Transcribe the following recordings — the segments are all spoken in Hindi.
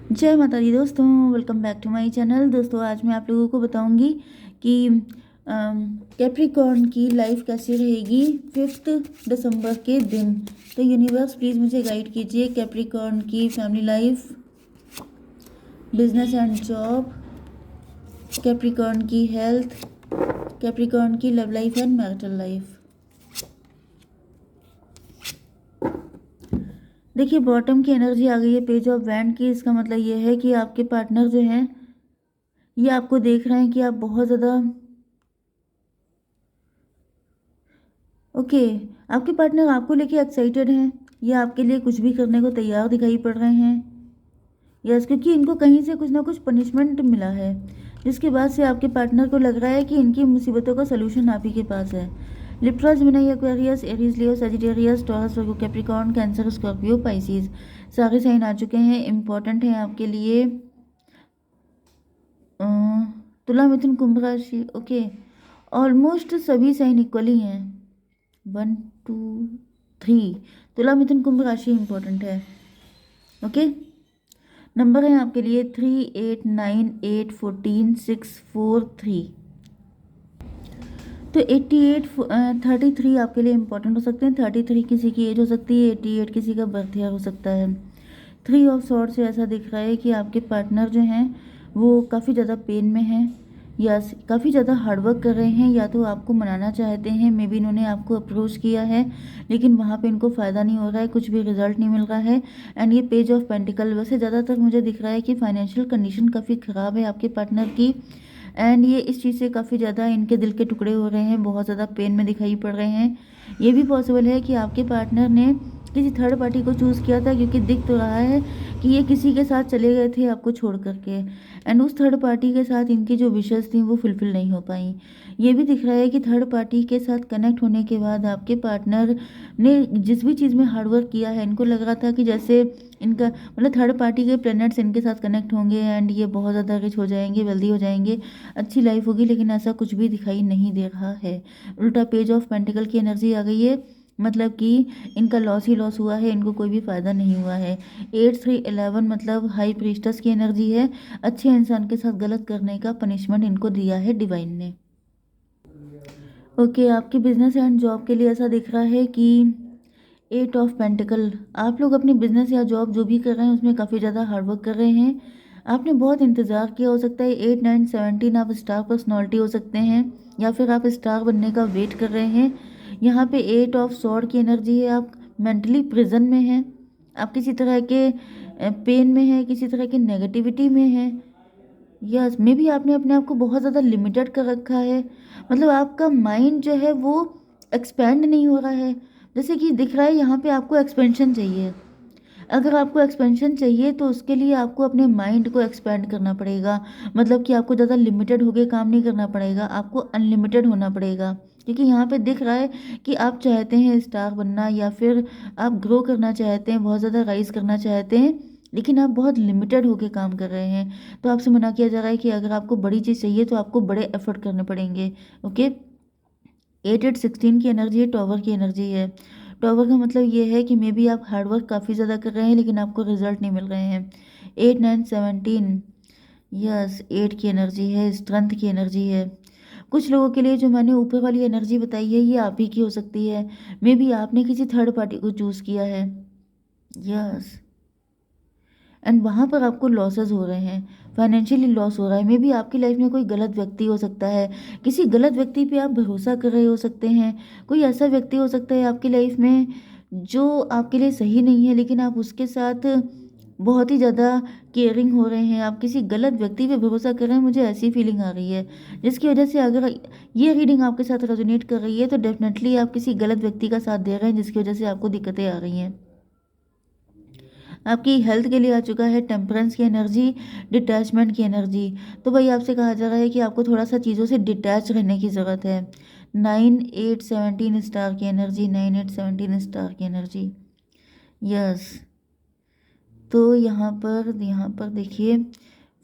जय माता दी दोस्तों, welcome back to my channel. दोस्तों आज मैं आप लोगों को बताऊंगी कि कैप्रिकॉर्न की लाइफ कैसी रहेगी 5 दिसंबर के दिन। तो यूनिवर्स प्लीज़ मुझे गाइड कीजिए कैप्रिकॉर्न की family life, business and job, Capricorn की हेल्थ, कैप्रिकॉर्न की love life and marital life. देखिए बॉटम की एनर्जी आ गई है पेज ऑफ वैंड की। इसका मतलब ये है कि आपके पार्टनर जो हैं ये आपको देख रहे हैं कि आप बहुत ज़्यादा ओके आपके पार्टनर आपको लेके एक्साइटेड हैं या आपके लिए कुछ भी करने को तैयार दिखाई पड़ रहे हैं। यस, क्योंकि इनको कहीं से कुछ ना कुछ पनिशमेंट मिला है जिसके बाद से आपके पार्टनर को लग रहा है कि इनकी मुसीबतों का सलूशन आप ही के पास है। लिब्रा, जेमिनी, एक्वेरियस, एरीज, लियो, सजिटेरियस, टॉरस, वर्गो, कैप्रिकॉर्न, कैंसर, स्कॉर्पियो, पाइसिस सारे साइन आ चुके हैं। इम्पॉर्टेंट हैं आपके लिए अ, तुला, मिथुन, कुंभ राशि। ओके, ऑलमोस्ट सभी साइन इक्वली हैं। 1 2 3 तुला, मिथुन, कुंभ राशि इंपॉर्टेंट है। ओके, नंबर है आपके लिए 3 8 9 8 14 6 4 3। तो 88 33 आपके लिए इंपॉर्टेंट हो सकते हैं। 33 किसी की एज हो सकती है, 88 किसी का बर्थ ईयर हो सकता है। 3 ऑफ सॉर्ड से ऐसा दिख रहा है कि आपके पार्टनर जो हैं वो काफ़ी ज़्यादा पेन में हैं या काफ़ी ज़्यादा हार्डवर्क कर रहे हैं, या तो आपको मनाना चाहते हैं। मे बी इन्होंने आपको अप्रोच किया है लेकिन वहाँ पे इनको फ़ायदा नहीं हो रहा है, कुछ भी रिजल्ट नहीं मिल रहा है। एंड ये पेज ऑफ पेंटिकल, वैसे ज़्यादातर मुझे दिख रहा है कि फाइनेंशियल कंडीशन काफ़ी ख़राब है आपके पार्टनर की। एंड ये इस चीज़ से काफ़ी ज़्यादा इनके दिल के टुकड़े हो रहे हैं, बहुत ज़्यादा पेन में दिखाई पड़ रहे हैं। ये भी पॉसिबल है कि आपके पार्टनर ने किसी थर्ड पार्टी को चूज़ किया था, क्योंकि दिख तो रहा है कि ये किसी के साथ चले गए थे आपको छोड़ करके। एंड उस थर्ड पार्टी के साथ इनकी जो विशेष थी वो फुलफिल नहीं हो पाई। ये भी दिख रहा है कि थर्ड पार्टी के साथ कनेक्ट होने के बाद आपके पार्टनर ने जिस भी चीज़ में हार्डवर्क किया है, इनको लग रहा था कि जैसे इनका मतलब थर्ड पार्टी के प्लैनेट्स इनके साथ कनेक्ट होंगे एंड ये बहुत ज़्यादा रिच हो जाएंगे, वेल्दी हो जाएंगे, अच्छी लाइफ होगी। लेकिन ऐसा कुछ भी दिखाई नहीं दे रहा है। उल्टा पेज ऑफ पेंटिकल की एनर्जी आ गई है, मतलब कि इनका लॉस ही लॉस हुआ है, इनको कोई भी फ़ायदा नहीं हुआ है। 8 3 11 मतलब हाई प्रीस्टस की एनर्जी है। अच्छे इंसान के साथ गलत करने का पनिशमेंट इनको दिया है डिवाइन ने। ओके, आपकी बिजनेस एंड जॉब के लिए ऐसा दिख रहा है कि 8 ऑफ पेंटिकल, आप लोग अपनी बिजनेस या जॉब जो भी कर रहे हैं उसमें काफ़ी ज़्यादा हार्डवर्क कर रहे हैं। आपने बहुत इंतज़ार किया, हो सकता है 8 9 17 आप स्टार पर्सनालिटी हो सकते हैं या फिर आप स्टार बनने का वेट कर रहे हैं। यहाँ पे 8 ऑफ सॉर्ड की एनर्जी है, आप मेंटली प्रिजन में हैं, आप किसी तरह के पेन में हैं, किसी तरह की नेगेटिविटी में हैं। यस, मे बी आपने अपने आप को बहुत ज़्यादा लिमिटेड कर रखा है, मतलब आपका माइंड जो है वो एक्सपेंड नहीं हो रहा है। जैसे कि दिख रहा है यहाँ पे आपको एक्सपेंशन चाहिए। अगर आपको एक्सपेंशन चाहिए तो उसके लिए आपको अपने माइंड को एक्सपेंड करना पड़ेगा, मतलब कि आपको ज़्यादा लिमिटेड होकर काम नहीं करना पड़ेगा, आपको अनलिमिटेड होना पड़ेगा। क्योंकि यहाँ पे दिख रहा है कि आप चाहते हैं स्टार बनना या फिर आप ग्रो करना चाहते हैं, बहुत ज़्यादा राइज करना चाहते हैं, लेकिन आप बहुत लिमिटेड होकर काम कर रहे हैं। तो आपसे मना किया जा रहा है कि अगर आपको बड़ी चीज़ चाहिए तो आपको बड़े एफर्ट करने पड़ेंगे। ओके, 8 8 16 की एनर्जी है, टॉवर की एनर्जी है। टॉवर का मतलब ये है कि मे बी आप हार्डवर्क काफ़ी ज़्यादा कर रहे हैं लेकिन आपको रिजल्ट नहीं मिल रहे हैं। 8 9 17, यस, 8 की एनर्जी है, स्ट्रेंथ की एनर्जी है। कुछ लोगों के लिए जो मैंने ऊपर वाली एनर्जी बताई है ये आप ही की हो सकती है। मे बी आपने किसी थर्ड पार्टी को चूज़ किया है। यस, एंड वहाँ पर आपको लॉसेस हो रहे हैं, फाइनेंशियली लॉस हो रहा है। मे बी आपकी लाइफ में कोई गलत व्यक्ति हो सकता है, किसी गलत व्यक्ति पे आप भरोसा कर रहे हो सकते हैं। कोई ऐसा व्यक्ति हो सकता है आपकी लाइफ में जो आपके लिए सही नहीं है, लेकिन आप उसके साथ बहुत ही ज़्यादा केयरिंग हो रहे हैं। आप किसी गलत व्यक्ति पे भरोसा कर रहे हैं, मुझे ऐसी फीलिंग आ रही है। जिसकी वजह से अगर ये रीडिंग आपके साथ रेजोनेट कर रही है तो डेफिनेटली आप किसी गलत व्यक्ति का साथ दे रहे हैं, जिसकी वजह से आपको दिक्कतें आ रही हैं। आपकी हेल्थ के लिए आ चुका है टेम्परेंस की एनर्जी, डिटैचमेंट की एनर्जी। तो भाई आपसे कहा जा रहा है कि आपको थोड़ा सा चीज़ों से डिटैच रहने की ज़रूरत है। 9 8 17 स्टार की एनर्जी, 9 8 17 स्टार की एनर्जी। यस, तो यहाँ पर देखिए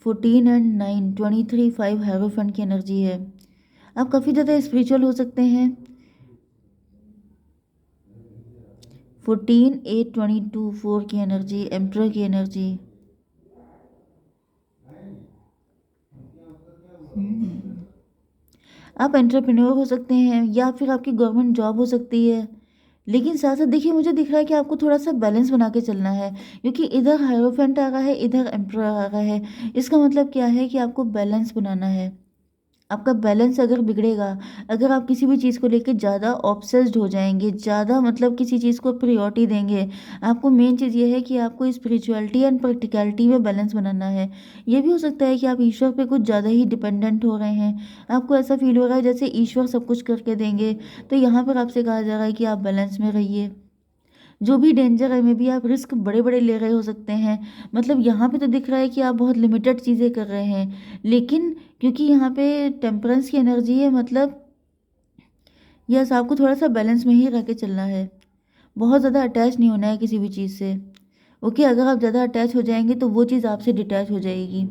14 एंड 9 23 5 हेरोफेंट की एनर्जी है। आप काफ़ी ज़्यादा स्पिरिचुअल हो सकते हैं। 14 8 22 4 की एनर्जी, एम्प्रर की एनर्जी। आप एंटरप्रेन्योर हो सकते हैं या फिर आपकी गवर्नमेंट जॉब हो सकती है। लेकिन साथ-साथ देखिए मुझे दिख रहा है कि आपको थोड़ा-सा बैलेंस बना के चलना है, क्योंकि इधर हायरोफेंट आ रहा है, इधर एम्परर आ रहा है। इसका मतलब क्या है कि आपको बैलेंस बनाना है। आपका बैलेंस अगर बिगड़ेगा, अगर आप किसी भी चीज़ को लेके ज़्यादा ऑब्सेस्ड हो जाएँगे, ज़्यादा मतलब किसी चीज़ को प्रायोरिटी देंगे, आपको मेन चीज़ ये है कि आपको स्पिरिचुअलिटी एंड प्रैक्टिकलिटी में बैलेंस बनाना है। ये भी हो सकता है कि आप ईश्वर पे कुछ ज़्यादा ही डिपेंडेंट हो रहे हैं। आपको ऐसा फ़ील हो रहा है जैसे ईश्वर सब कुछ करके देंगे, तो यहाँ पर आपसे कहा जा रहा है कि आप बैलेंस में रहिए। जो भी डेंजर है, मे बी आप रिस्क बड़े-बड़े ले रहे हो सकते हैं। मतलब यहाँ पे तो दिख रहा है कि आप बहुत लिमिटेड चीज़ें कर रहे हैं। लेकिन क्योंकि यहाँ पे टेम्परेंस की एनर्जी है, मतलब यस, आपको थोड़ा-सा बैलेंस में ही रह के चलना है। बहुत ज़्यादा अटैच नहीं होना है किसी भी चीज़ से। ओके, अगर आप ज़्यादा अटैच हो जाएँगे तो वो चीज़ आपसे डिटैच हो जाएगी।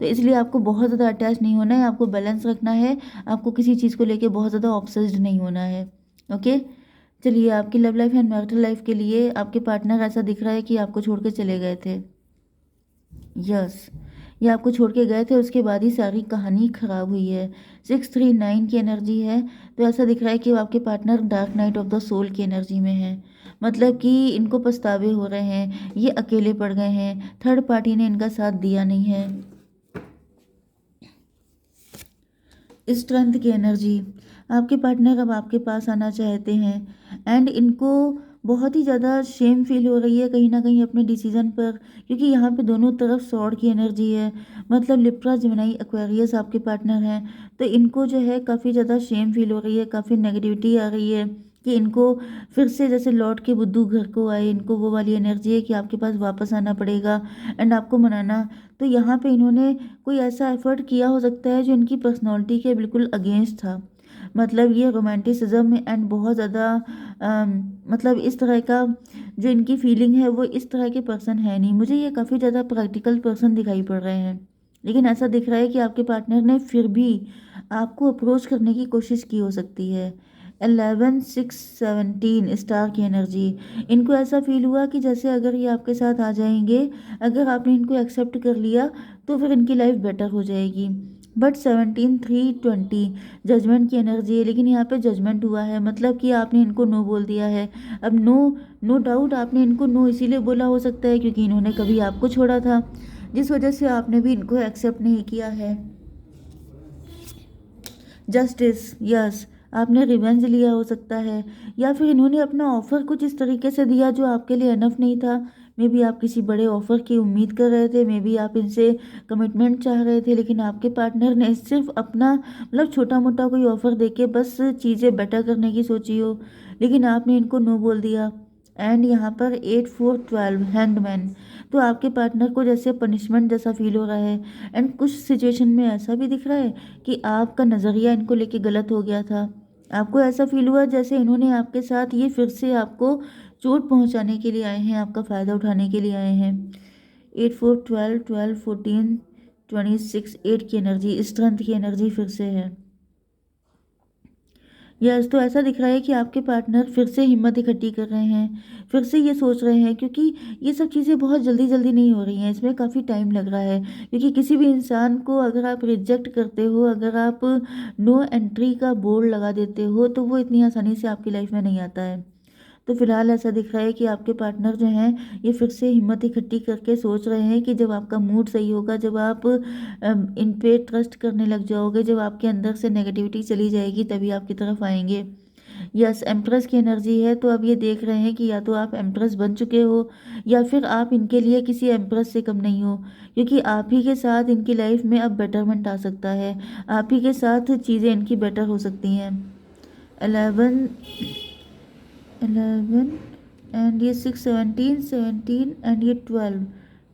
तो इसलिए आपको बहुत ज़्यादा अटैच नहीं होना है, आपको बैलेंस रखना है, आपको किसी चीज़ को लेके बहुत ज़्यादा ऑब्सेस्ड नहीं होना है। ओके? चलिए, आपकी love life and marital life के लिए आपके पार्टनर ऐसा दिख रहा है कि आपको छोड़ के चले गए थे। यस, ये आपको छोड़ के गए थे, उसके बाद ही सारी कहानी ख़राब हुई है। 639 की एनर्जी है, तो ऐसा दिख रहा है कि आपके partner dark night of the soul की एनर्जी में है। मतलब कि इनको पछतावे हो रहे हैं, ये अकेले पड़ गए हैं, थर्ड पार्टी ने इनका साथ दिया नहीं है। स्ट्रेंथ की एनर्जी, आपके पार्टनर अब आपके पास आना चाहते हैं एंड इनको बहुत ही ज़्यादा शेम फील हो रही है कहीं ना कहीं अपने डिसीजन पर, क्योंकि यहाँ पे दोनों तरफ सॉर्ड की एनर्जी है। मतलब लिब्रा, जेमिनी, एक्वेरियस आपके पार्टनर हैं, तो इनको जो है काफ़ी ज़्यादा शेम फील हो रही है, काफ़ी नेगेटिविटी आ रही है कि इनको फिर से जैसे लौट के बुद्धू घर को आए, इनको वो वाली एनर्जी है कि आपके पास वापस आना पड़ेगा एंड आपको मनाना। तो यहाँ पे इन्होंने कोई ऐसा एफर्ट किया हो सकता है जो इनकी पर्सनैलिटी के बिल्कुल अगेंस्ट था। मतलब ये रोमांटिसिज्म एंड बहुत ज़्यादा मतलब इस तरह का जो इनकी फीलिंग है वो इस तरह के पर्सन है नहीं। मुझे ये काफ़ी ज़्यादा प्रैक्टिकल पर्सन दिखाई पड़ रहे हैं। लेकिन ऐसा दिख रहा है कि आपके पार्टनर ने फिर भी आपको अप्रोच करने की कोशिश की हो सकती है। 11 6 17 स्टार की एनर्जी, इनको ऐसा फील हुआ कि जैसे अगर ये आपके साथ आ जाएंगे, अगर आपने इनको एक्सेप्ट कर लिया तो फिर इनकी लाइफ बेटर हो जाएगी। बट 17 3 20 जजमेंट की एनर्जी है, लेकिन यहाँ पे जजमेंट हुआ है, मतलब कि आपने इनको नो बोल दिया है। अब नो नो डाउट आपने इनको नो इसीलिए बोला हो सकता है क्योंकि इन्होंने कभी आपको छोड़ा था, जिस वजह से आपने भी इनको एक्सेप्ट नहीं किया है। जस्टिस, यस, आपने रिवेंज लिया हो सकता है, या फिर इन्होंने अपना ऑफ़र कुछ इस तरीके से दिया जो आपके लिए इनफ नहीं था। मे बी आप किसी बड़े ऑफ़र की उम्मीद कर रहे थे, मे बी आप इनसे कमिटमेंट चाह रहे थे, लेकिन आपके पार्टनर ने सिर्फ अपना मतलब छोटा मोटा कोई ऑफ़र देके बस चीज़ें बेटर करने की सोची हो, लेकिन आपने इनको नो बोल दिया। एंड यहाँ पर 8 4 12 हैंगमैन, तो आपके पार्टनर को जैसे पनिशमेंट जैसा फील हो रहा है एंड कुछ सिचुएशन में ऐसा भी दिख रहा है कि आपका नज़रिया इनको लेके गलत हो गया था। आपको ऐसा फील हुआ जैसे इन्होंने आपके साथ ये फिर से आपको चोट पहुंचाने के लिए आए हैं, आपका फ़ायदा उठाने के लिए आए हैं। 8 4 12 12 14 26 8 की एनर्जी, स्ट्रेंथ की एनर्जी फिर से है। यस, तो ऐसा दिख रहा है कि आपके पार्टनर फिर से हिम्मत इकट्ठी कर रहे हैं, फिर से ये सोच रहे हैं, क्योंकि ये सब चीज़ें बहुत जल्दी-जल्दी नहीं हो रही हैं, इसमें काफ़ी टाइम लग रहा है। क्योंकि किसी भी इंसान को अगर आप रिजेक्ट करते हो, अगर आप नो एंट्री का बोर्ड लगा देते हो, तो वो इतनी आसानी से आपकी लाइफ में नहीं आता है। तो फिलहाल ऐसा दिख रहा है कि आपके पार्टनर जो हैं ये फिर से हिम्मत इकट्ठी करके सोच रहे हैं कि जब आपका मूड सही होगा, जब आप इन पे ट्रस्ट करने लग जाओगे, जब आपके अंदर से नेगेटिविटी चली जाएगी, तभी आपकी तरफ आएंगे। यस, एम्प्रेस की एनर्जी है, तो अब ये देख रहे हैं कि या तो आप एम्प्रेस बन चुके हो या फिर आप इनके लिए किसी एम्प्रेस से कम नहीं हो, क्योंकि आप ही के साथ इनकी लाइफ में अब बेटरमेंट आ सकता है, आप ही के साथ चीज़ें इनकी बेटर हो सकती हैं। 11 11 एंड ये 6 17 17 एंड ये 12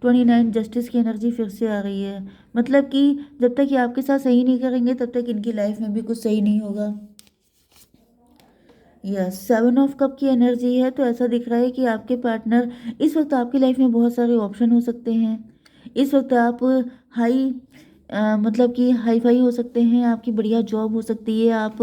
29 जस्टिस की एनर्जी फिर से आ रही है। मतलब कि जब तक ये आपके साथ सही नहीं करेंगे तब तक इनकी लाइफ में भी कुछ सही नहीं होगा। यस, 7 ऑफ कप की एनर्जी है, तो ऐसा दिख रहा है कि आपके पार्टनर इस वक्त आपकी लाइफ में बहुत सारे ऑप्शन हो सकते हैं। इस वक्त आप हाई मतलब कि हाई फाई हो सकते हैं, आपकी बढ़िया जॉब हो सकती है, आप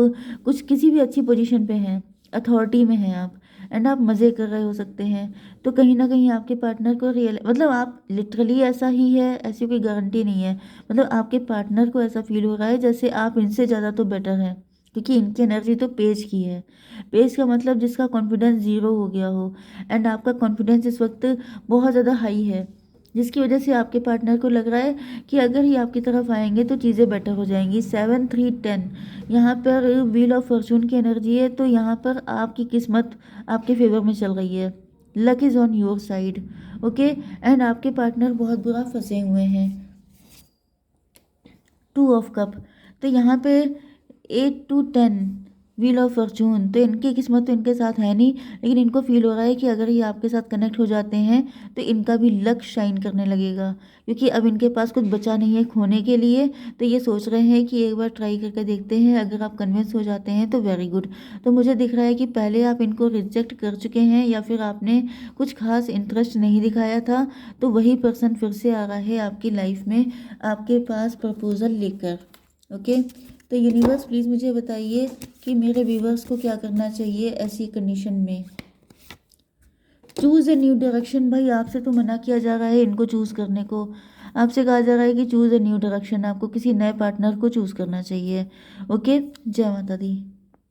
कुछ किसी भी अच्छी पोजीशन पे हैं, अथॉरिटी में हैं आप, एंड आप मज़े कर रहे हो सकते हैं। तो कहीं ना कहीं आपके पार्टनर को रियल मतलब आप लिटरली ऐसा ही है, ऐसी कोई गारंटी नहीं है। मतलब आपके पार्टनर को ऐसा फील हो रहा है जैसे आप इनसे ज़्यादा तो बेटर हैं, क्योंकि इनकी एनर्जी तो पेज की है। पेज का मतलब जिसका कॉन्फिडेंस ज़ीरो हो गया हो, एंड आपका कॉन्फिडेंस इस वक्त बहुत ज़्यादा हाई है, जिसकी वजह से आपके पार्टनर को लग रहा है कि अगर ही आपकी तरफ आएंगे तो चीज़ें बेटर हो जाएंगी। 7 3 10 यहाँ पर व्हील ऑफ फॉर्चून की एनर्जी है, तो यहाँ पर आपकी किस्मत आपके फेवर में चल रही है। Luck is on your side, okay. And आपके पार्टनर बहुत बुरा फंसे हुए हैं। 2 ऑफ कप, तो यहाँ पे 8 to 10 व्हील ऑफ फॉर्चून, तो इनकी किस्मत तो इनके साथ है नहीं, लेकिन इनको फील हो रहा है कि अगर ये आपके साथ कनेक्ट हो जाते हैं तो इनका भी लक शाइन करने लगेगा, क्योंकि अब इनके पास कुछ बचा नहीं है खोने के लिए। तो ये सोच रहे हैं कि एक बार ट्राई करके देखते हैं, अगर आप कन्विंस हो जाते हैं तो वेरी गुड। तो मुझे दिख रहा है कि पहले आप इनको रिजेक्ट कर चुके हैं, या फिर आपने कुछ खास इंटरेस्ट नहीं दिखाया था, तो वही पर्सन फिर से आ रहा है आपकी लाइफ में आपके पास प्रपोजल लेकर, ओके। तो यूनिवर्स प्लीज़ मुझे बताइए कि मेरे व्यूवर्स को क्या करना चाहिए ऐसी कंडीशन में। चूज़ ए न्यू डायरेक्शन, भाई आपसे तो मना किया जा रहा है इनको चूज़ करने को। आपसे कहा जा रहा है कि चूज़ ए न्यू डायरेक्शन, आपको किसी नए पार्टनर को चूज़ करना चाहिए, ओके। जय माता दी।